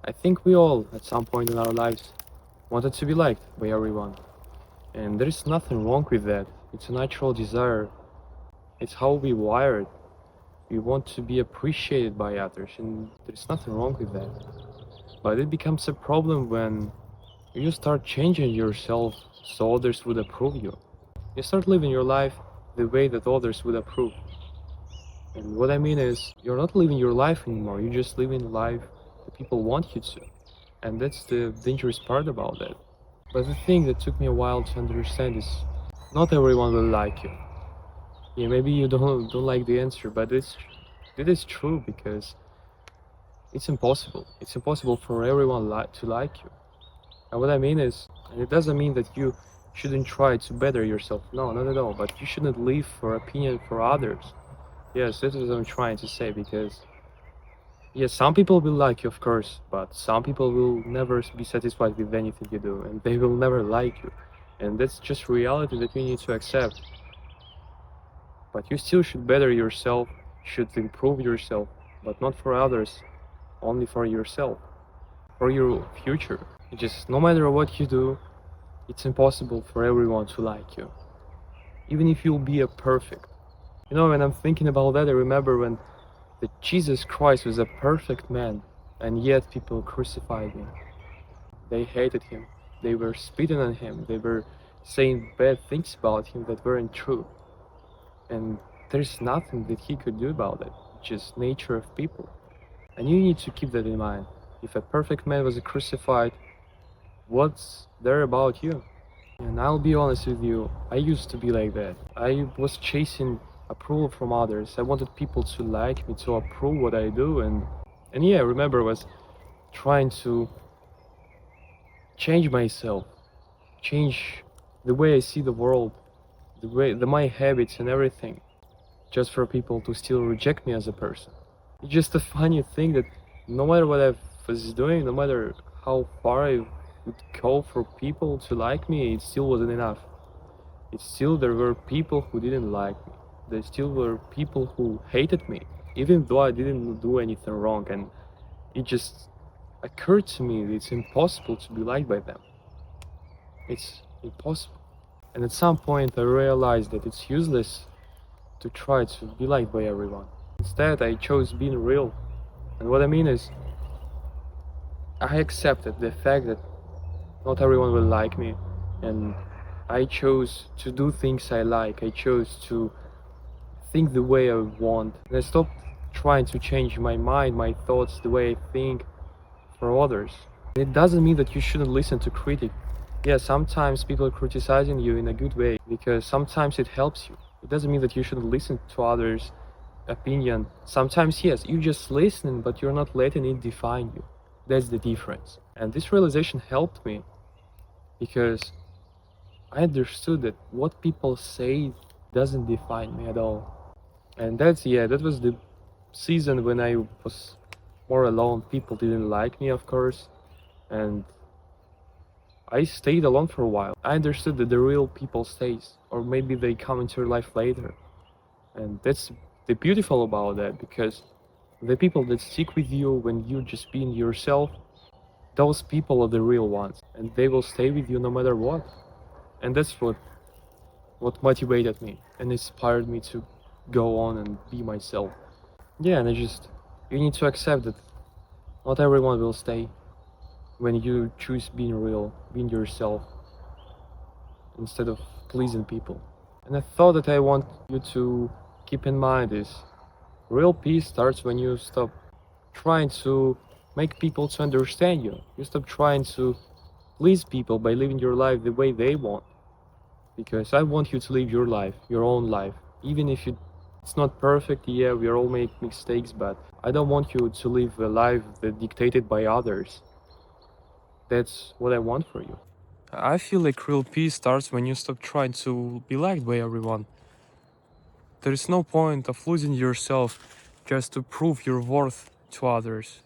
I think we all, at some point in our lives, wanted to be liked by everyone. And there is nothing wrong with that. It's a natural desire. It's how we wired. We want to be appreciated by others, and there's nothing wrong with that. But it becomes a problem when you start changing yourself so others would approve you. You start living your life the way that others would approve. And what I mean is, you're not living your life anymore, you're just living the life that people want you to. And that's the dangerous part about that. But the thing that took me a while to understand is, not everyone will like you. Yeah, maybe you don't like the answer, but it is true because it's impossible. It's impossible for everyone to like you. And what I mean is, and it doesn't mean that you shouldn't try to better yourself. No, not at all. But you shouldn't live for opinion for others. Yes, this is what I'm trying to say, because yes, some people will like you, of course, but some people will never be satisfied with anything you do, and they will never like you. And that's just reality that we need to accept. But you still should better yourself, should improve yourself, but not for others, only for yourself, for your future. Just no matter what you do, it's impossible for everyone to like you, even if you'll be a perfect. You know, when I'm thinking about that, I remember when Jesus Christ was a perfect man, and yet people crucified him. They hated him. They were spitting on him. They were saying bad things about him that weren't true. And there's nothing that he could do about it. Just nature of people. And you need to keep that in mind. If a perfect man was crucified, what's there about you? And I'll be honest with you, I used to be like that. I was chasing approval from others. I wanted people to like me, to approve what I do, and yeah, I remember I was trying to change myself, change the way I see the world, my habits and everything, just for people to still reject me as a person. It's just a funny thing that no matter what I was doing, no matter how far I would go for people to like me, it still wasn't enough. There were people who didn't like me. There still were people who hated me, even though I didn't do anything wrong. And it just occurred to me that it's impossible to be liked by them. It's impossible. And at some point I realized that it's useless to try to be liked by everyone. Instead, I chose being real. And what I mean is, I accepted the fact that not everyone will like me, and I chose to do things I like. I chose to think the way I want. And I stopped trying to change my mind, my thoughts, the way I think for others. And it doesn't mean that you shouldn't listen to critics. Yeah, sometimes people are criticizing you in a good way because sometimes it helps you. It doesn't mean that you shouldn't listen to others' opinion. Sometimes, yes, you're just listening, but you're not letting it define you. That's the difference. And this realization helped me because I understood that what people say doesn't define me at all. And that was the season when I was more alone. People didn't like me, of course, and I stayed alone for a while. I understood that the real people stays, or maybe they come into your life later. And that's the beautiful about that, because the people that stick with you when you just being yourself, those people are the real ones, and they will stay with you no matter what. And that's what motivated me and inspired me to go on and be myself. Yeah, and you need to accept that not everyone will stay when you choose being real, being yourself, instead of pleasing people. And a thought that I want you to keep in mind is, real peace starts when you stop trying to make people to understand you. You stop trying to please people by living your life the way they want. Because I want you to live your life, your own life. Even if it's not perfect, yeah, we all make mistakes, but I don't want you to live a life that's dictated by others. That's what I want for you. I feel like real peace starts when you stop trying to be liked by everyone. There is no point of losing yourself just to prove your worth to others.